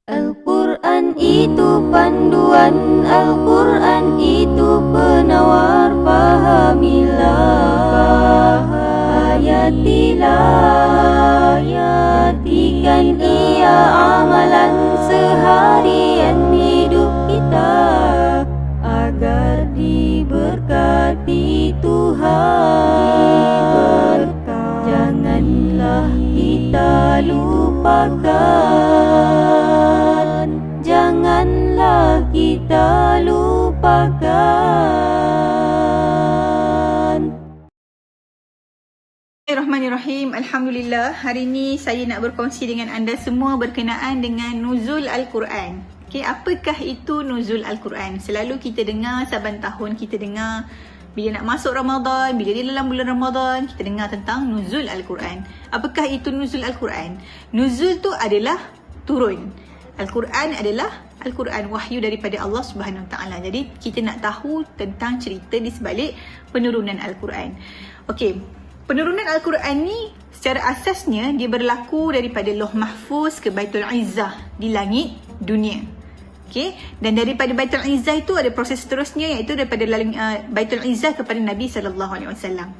Al-Quran itu panduan, Al-Quran itu penawar, pahamilah, hayatilah, jadikan ia amalan seharian hidup kita, agar diberkati Tuhan. Janganlah kita lupakan, janganlah kita lupakan. Bismillahirrahmanirrahim. Alhamdulillah, hari ini saya nak berkongsi dengan anda semua berkenaan dengan nuzul Al-Quran. Okay, apakah itu nuzul Al-Quran? Selalu kita dengar, saban tahun kita dengar bila nak masuk Ramadan, bila dia dalam bulan Ramadan, kita dengar tentang nuzul Al-Quran. Apakah itu nuzul Al-Quran? Nuzul tu adalah turun. Al-Quran adalah Al-Quran, wahyu daripada Allah Subhanahu Wa Taala. Jadi kita nak tahu tentang cerita di sebalik penurunan Al-Quran. Okey, penurunan Al-Quran ni secara asasnya dia berlaku daripada Lauh Mahfuz ke Baitul Izzah di langit dunia. Okay. Dan daripada Baitul Izzah itu ada proses seterusnya, iaitu daripada Baitul Izzah kepada Nabi SAW.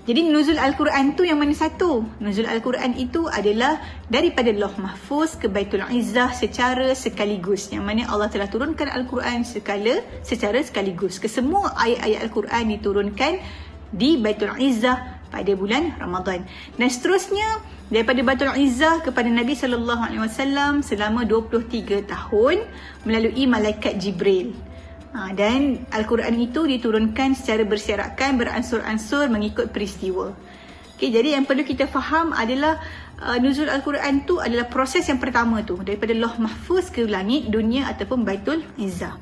Jadi nuzul Al-Quran tu yang mana satu? Nuzul Al-Quran itu adalah daripada Lauh Mahfuz ke Baitul Izzah secara sekaligus, yang mana Allah telah turunkan Al-Quran secara sekaligus. Kesemua ayat-ayat Al-Quran diturunkan di Baitul Izzah pada bulan Ramadan. Dan seterusnya daripada Baitul Izzah kepada Nabi SAW selama 23 tahun melalui malaikat Jibril. Dan Al-Quran itu diturunkan secara berserakan, beransur-ansur mengikut peristiwa. Okay, jadi yang perlu kita faham adalah nuzul Al-Quran tu adalah proses yang pertama tu, daripada Lauh Mahfuz ke langit dunia ataupun Baitul Izzah.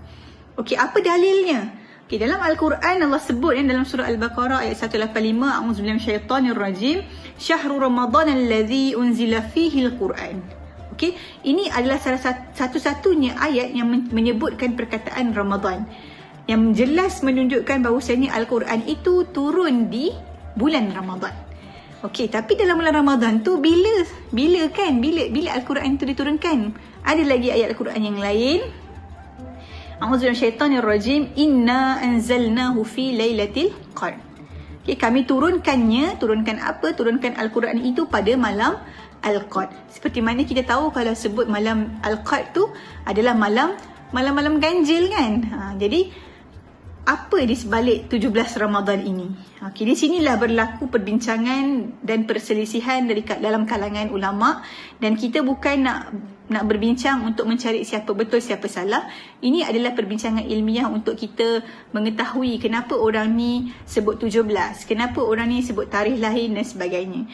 Okey, apa dalilnya? Okay, dalam Al-Quran Allah sebut dalam surah Al-Baqarah ayat 185, a'udzubillahi minasyaitonirrajim, syahrul ramadan allazi unzila fihi al-Quran. Okey, ini adalah salah satu-satunya ayat yang menyebutkan perkataan Ramadan, yang jelas menunjukkan bahawasanya Al-Quran itu turun di bulan Ramadan. Okey, tapi dalam bulan Ramadan tu bila Al-Quran itu diturunkan? Ada lagi ayat Al-Quran yang lain. A'udzubillahiminasyaitonirrajim, inna anzalnahu fi lailatul qadr. Okay, kami turunkan apa? Turunkan Al-Quran itu pada malam Al-Qadr. Seperti mana kita tahu kalau sebut malam Al-Qadr tu adalah malam-malam ganjil kan. Jadi apa di sebalik 17 Ramadan ini? Okay, di sinilah berlaku perbincangan dan perselisihan dalam kalangan ulama, dan kita bukan nak berbincang untuk mencari siapa betul siapa salah. Ini adalah perbincangan ilmiah untuk kita mengetahui kenapa orang ni sebut 17, kenapa orang ni sebut tarikh lahir dan sebagainya.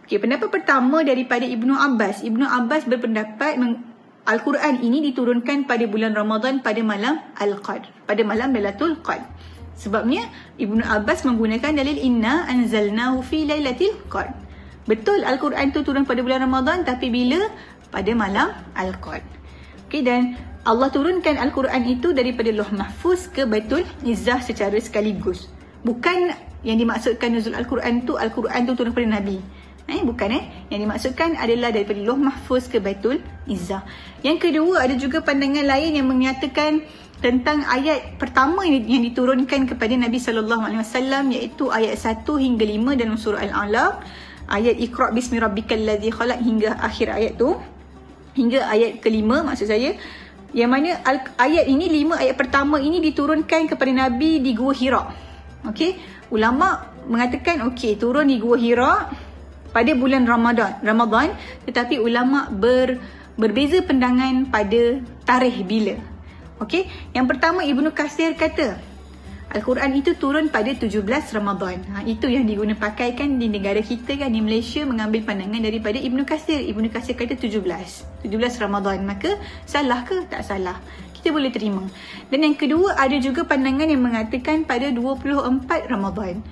Okey, pendapat pertama daripada Ibnu Abbas. Ibnu Abbas berpendapat Al-Quran ini diturunkan pada bulan Ramadan pada malam Al-Qadr, pada malam Lailatul Qadr. Sebabnya Ibnu Abbas menggunakan dalil inna anzalnahu fi lailatul qadr. Betul Al-Quran itu turun pada bulan Ramadan, tapi bila? Pada malam Al-Qadr. Okey, dan Allah turunkan Al-Quran itu daripada Lauh Mahfuz ke Baitul Izzah secara sekaligus. Bukan yang dimaksudkan nuzul Al-Quran tu turun pada Nabi. Bukan. Yang dimaksudkan adalah daripada Lauh Mahfuz ke Baitul Izzah. Yang kedua, ada juga pandangan lain yang menyatakan tentang ayat pertama yang diturunkan kepada Nabi SAW, iaitu ayat 1 hingga 5 dalam surah Al-Alaq. Ayat Iqra' bismi rabbikal ladzi khalaq hingga akhir ayat tu, hingga ayat kelima maksud saya, yang mana ayat ini, 5 ayat pertama ini diturunkan kepada Nabi di Gua Hira. Okey, ulama mengatakan turun di Gua Hira pada bulan Ramadan, tetapi ulama berbeza pandangan pada tarikh bila. Okey, yang pertama Ibnu Katsir kata Al-Quran itu turun pada 17 Ramadan. Itu yang diguna pakaikan di negara kita kan, di Malaysia, mengambil pandangan daripada Ibnu Katsir. Ibnu Katsir kata 17 Ramadan. Maka salah ke? Tak salah. Kita boleh terima. Dan yang kedua, ada juga pandangan yang mengatakan pada 24 Ramadan.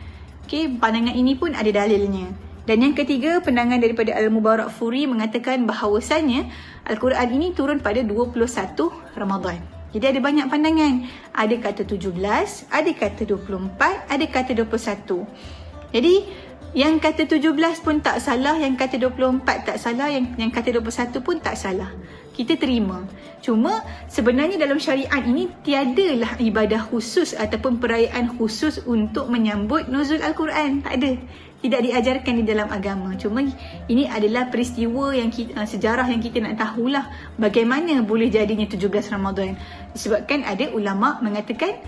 Okey, pandangan ini pun ada dalilnya. Dan yang ketiga, pandangan daripada Al-Mubarakfuri mengatakan bahawasanya Al-Quran ini turun pada 21 Ramadan. Jadi ada banyak pandangan. Ada kata 17, ada kata 24, ada kata 21. Jadi Yang kata 17 pun tak salah, yang kata 24 tak salah, yang kata 21 pun tak salah. Kita terima. Cuma sebenarnya dalam syariat ini tiadalah ibadah khusus ataupun perayaan khusus untuk menyambut nuzul Al-Quran. Tak ada. Tidak diajarkan di dalam agama. Cuma ini adalah peristiwa yang sejarah yang kita nak tahulah bagaimana boleh jadinya 17 Ramadan. Disebabkan ada ulama mengatakan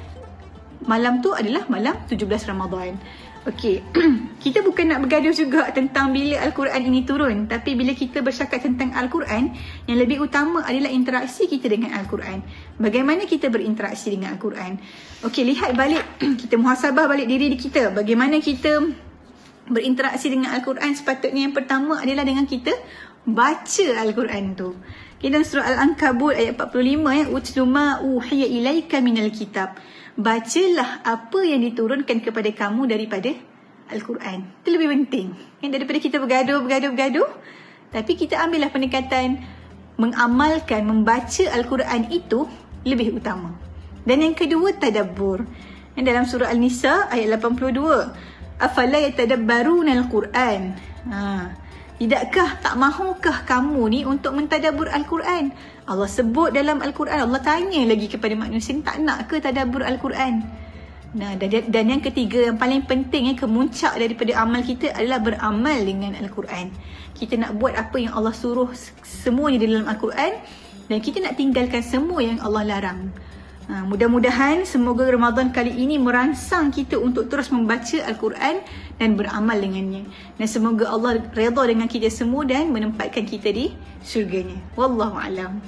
malam tu adalah malam 17 Ramadan. Okey, kita bukan nak bergaduh juga tentang bila Al-Quran ini turun. Tapi bila kita bercakap tentang Al-Quran, yang lebih utama adalah interaksi kita dengan Al-Quran. Bagaimana kita berinteraksi dengan Al-Quran. Okey, lihat balik, kita muhasabah balik diri kita. Bagaimana kita berinteraksi dengan Al-Quran. Sepatutnya yang pertama adalah dengan kita baca Al-Quran tu. Okay, dalam surah Al-Ankabut ayat 45, Utlu ma uhiya ilaika minal kitab. Bacalah apa yang diturunkan kepada kamu daripada Al-Quran. Itu lebih penting. Daripada kita bergaduh. Tapi kita ambillah pendekatan mengamalkan, membaca Al-Quran itu lebih utama. Dan yang kedua, tadabbur. Dalam surah Al-Nisa ayat 82. Afala yatadabbaruna Al-Quran. Tidakkah, tak mahukah kamu ni untuk mentadabbur Al-Quran? Allah sebut dalam Al-Quran, Allah tanya lagi kepada manusia, tak nak ke tadabbur Al-Quran? Nah, dan yang ketiga, yang paling penting, kemuncak daripada amal kita adalah beramal dengan Al-Quran. Kita nak buat apa yang Allah suruh semuanya di dalam Al-Quran, dan kita nak tinggalkan semua yang Allah larang. Mudah-mudahan semoga Ramadan kali ini merangsang kita untuk terus membaca Al-Quran dan beramal dengannya. Dan semoga Allah redha dengan kita semua dan menempatkan kita di syurganya. Wallahu'alam.